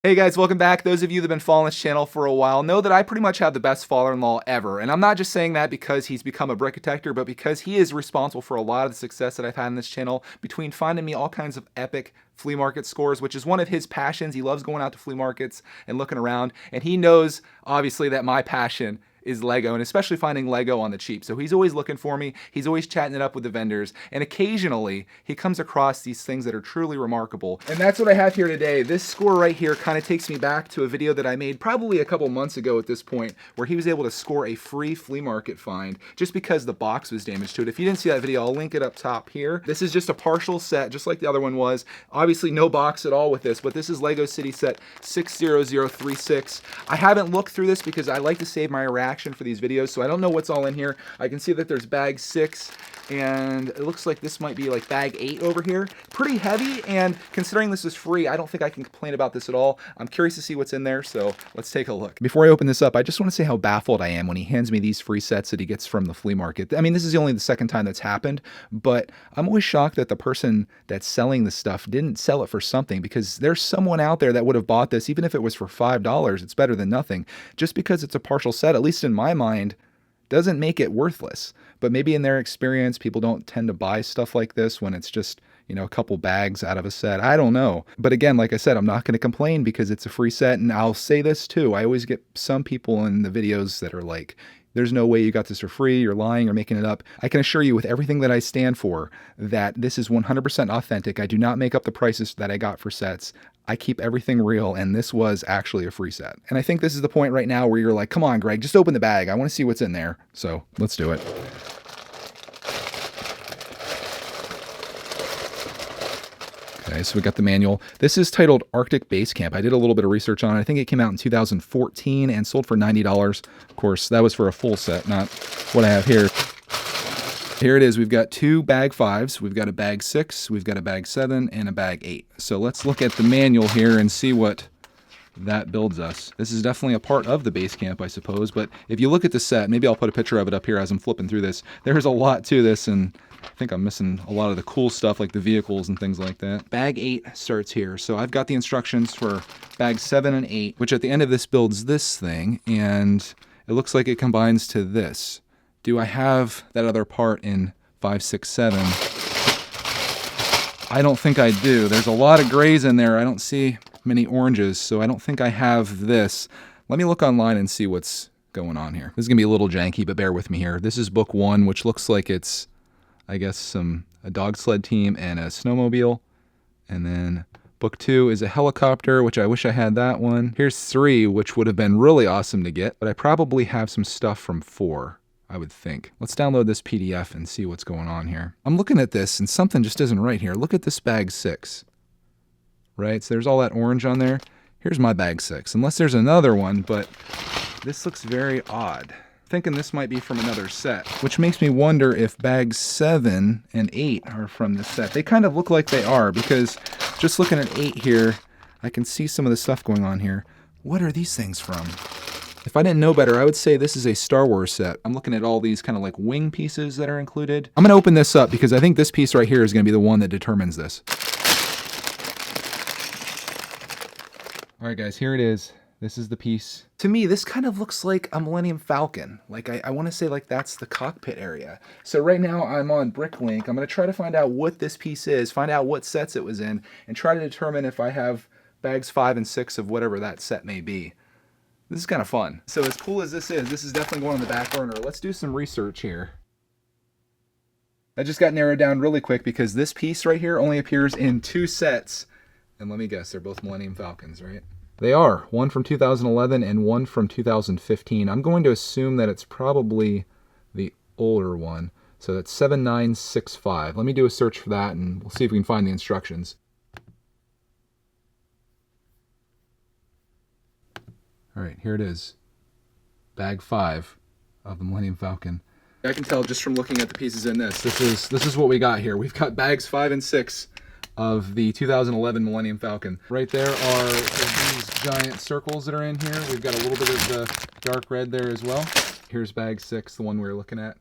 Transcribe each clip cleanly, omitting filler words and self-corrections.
Hey guys, welcome back. Those of you that have been following this channel for a while know that I pretty much have the best father-in-law ever. And I'm not just saying that because he's become a brickitector, but because he is responsible for a lot of the success that I've had in this channel between finding me all kinds of epic flea market scores, which is one of his passions. He loves going out to flea markets and looking around. And he knows, obviously, that my passion is Lego, and especially finding Lego on the cheap. So he's always looking for me. He's always chatting it up with the vendors. And occasionally he comes across these things that are truly remarkable. And that's what I have here today. This score right here kind of takes me back to a video that I made probably a couple months ago at this point, where he was able to score a free flea market find just because the box was damaged to it. If you didn't see that video, I'll link it up top here. This is just a partial set, just like the other one was. Obviously no box at all with this, but this is Lego City set 60036. I haven't looked through this because I like to save my reaction for these videos, so I don't know what's all in here. I can see that there's bag 6, and it looks like this might be like bag 8 over here. Pretty heavy, and considering this is free, I don't think I can complain about this at all. I'm curious to see what's in there, so let's take a look. Before I open this up, I just want to say how baffled I am when he hands me these free sets that he gets from the flea market. I mean, this is only the second time that's happened, but I'm always shocked that the person that's selling this stuff didn't sell it for something, because there's someone out there that would have bought this, even if it was for $5, it's better than nothing. Just because it's a partial set, at least in my mind, doesn't make it worthless. But maybe in their experience, people don't tend to buy stuff like this when it's just, you know, a couple bags out of a set. I don't know. But again, like I said, I'm not going to complain because it's a free set. And I'll say this too. I always get some people in the videos that are like, there's no way you got this for free, you're lying or making it up. I can assure you with everything that I stand for that this is 100% authentic. I do not make up the prices that I got for sets. I keep everything real, and this was actually a free set. And I think this is the point right now where you're like, come on, Greg, just open the bag. I want to see what's in there. So let's do it. Okay, so we got the manual. This is titled Arctic Base Camp. I did a little bit of research on it. I think it came out in 2014 and sold for $90. Of course, that was for a full set, not what I have here. Here it is. We've got 2 bag 5s. We've got a bag 6. We've got a bag 7 and a bag 8. So let's look at the manual here and see what that builds us. This is definitely a part of the base camp, I suppose. But if you look at the set, maybe I'll put a picture of it up here as I'm flipping through this. There's a lot to this, and I think I'm missing a lot of the cool stuff like the vehicles and things like that. Bag 8 starts here. So I've got the instructions for bag 7 and 8, which at the end of this builds this thing, and it looks like it combines to this. Do I have that other part in 5, 6, 7? I don't think I do. There's a lot of grays in there. I don't see many oranges, so I don't think I have this. Let me look online and see what's going on here. This is going to be a little janky, but bear with me here. This is book 1, which looks like it's, I guess, a dog sled team and a snowmobile. And then book 2 is a helicopter, which I wish I had that one. Here's 3, which would have been really awesome to get, but I probably have some stuff from 4. I would think. Let's download this PDF and see what's going on here. I'm looking at this and something just isn't right here. Look at this bag 6. Right? So there's all that orange on there. Here's my bag 6. Unless there's another one, but this looks very odd. Thinking this might be from another set, which makes me wonder if bags 7 and 8 are from this set. They kind of look like they are, because just looking at 8 here, I can see some of the stuff going on here. What are these things from? If I didn't know better, I would say this is a Star Wars set. I'm looking at all these kind of like wing pieces that are included. I'm going to open this up because I think this piece right here is going to be the one that determines this. All right, guys, here it is. This is the piece. To me, this kind of looks like a Millennium Falcon. Like I want to say like that's the cockpit area. So right now I'm on Bricklink. I'm going to try to find out what this piece is, find out what sets it was in, and try to determine if I have bags 5 and 6 of whatever that set may be. This is kind of fun. So as cool as this is definitely going on the back burner. Let's do some research here. That just got narrowed down really quick because this piece right here only appears in 2 sets. And let me guess, they're both Millennium Falcons, right? They are. One from 2011 and one from 2015. I'm going to assume that it's probably the older one. So that's 7965. Let me do a search for that and we'll see if we can find the instructions. All right, here it is. Bag 5 of the Millennium Falcon. I can tell just from looking at the pieces in this. This is what we got here. We've got bags 5 and 6 of the 2011 Millennium Falcon. Right there are these giant circles that are in here. We've got a little bit of the dark red there as well. Here's bag 6, the one we were looking at.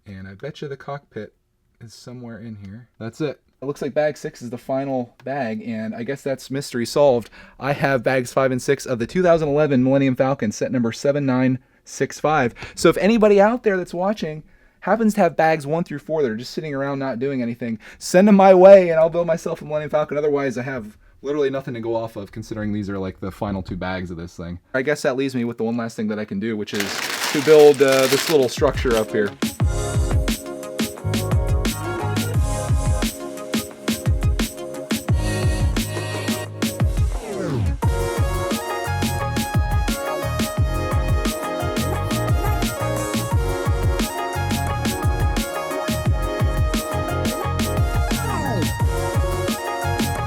And I bet you the cockpit is somewhere in here. That's it. It looks like bag 6 is the final bag, and I guess that's mystery solved. I have bags 5 and 6 of the 2011 Millennium Falcon, set number 7965. So if anybody out there that's watching happens to have bags 1 through 4 that are just sitting around not doing anything, send them my way and I'll build myself a Millennium Falcon. Otherwise, I have literally nothing to go off of, considering these are like the final 2 bags of this thing. I guess that leaves me with the one last thing that I can do, which is to build this little structure up here.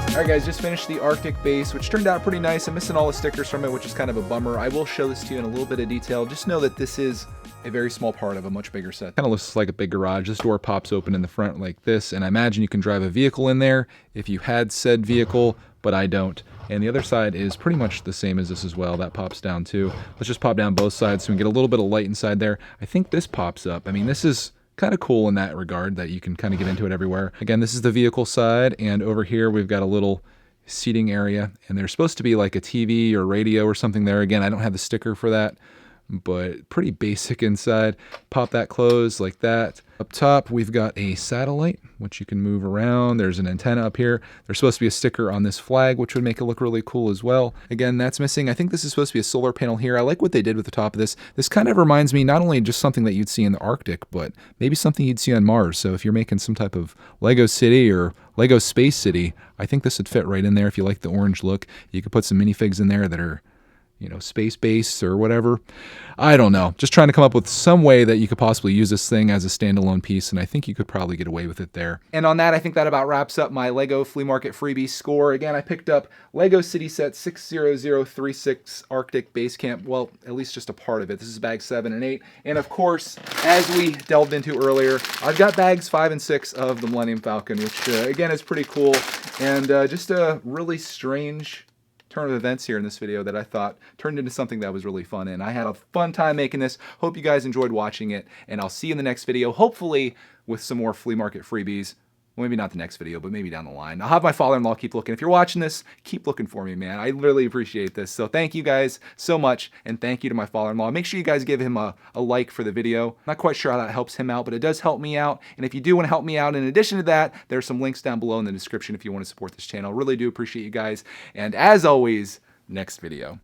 Alright guys, just finished the Arctic base, which turned out pretty nice. I'm missing all the stickers from it, which is kind of a bummer. I will show this to you in a little bit of detail. Just know that this is a very small part of a much bigger set. Kind of looks like a big garage. This door pops open in the front like this, and I imagine you can drive a vehicle in there if you had said vehicle, but I don't. And the other side is pretty much the same as this as well. That pops down too. Let's just pop down both sides so we can get a little bit of light inside there. I think this pops up. I mean, this is kind of cool in that regard, that you can kind of get into it everywhere. Again, this is the vehicle side, and over here we've got a little seating area, and there's supposed to be like a TV or radio or something there. Again, I don't have the sticker for that, but pretty basic inside. Pop that closed like that. Up top, we've got a satellite, which you can move around. There's an antenna up here. There's supposed to be a sticker on this flag, which would make it look really cool as well. Again, that's missing. I think this is supposed to be a solar panel here. I like what they did with the top of this. This kind of reminds me not only just something that you'd see in the Arctic, but maybe something you'd see on Mars. So if you're making some type of Lego city or Lego Space City, I think this would fit right in there. If you like the orange look, you could put some minifigs in there that are, you know, space-based or whatever. I don't know. Just trying to come up with some way that you could possibly use this thing as a standalone piece, and I think you could probably get away with it there. And on that, I think that about wraps up my Lego Flea Market freebie score. Again, I picked up Lego City Set 60036 Arctic Base Camp. Well, at least just a part of it. This is bag 7 and 8. And of course, as we delved into earlier, I've got bags 5 and 6 of the Millennium Falcon, which again is pretty cool. And just a really strange turn of events here in this video that I thought turned into something that was really fun, and I had a fun time making this. Hope you guys enjoyed watching it, and I'll see you in the next video, hopefully with some more flea market freebies. Well, maybe not the next video, but maybe down the line. I'll have my father-in-law keep looking. If you're watching this, keep looking for me, man. I really appreciate this. So thank you guys so much, and thank you to my father-in-law. Make sure you guys give him a like for the video. Not quite sure how that helps him out, but it does help me out. And if you do want to help me out, in addition to that, there's some links down below in the description if you want to support this channel. Really do appreciate you guys. And as always, next video.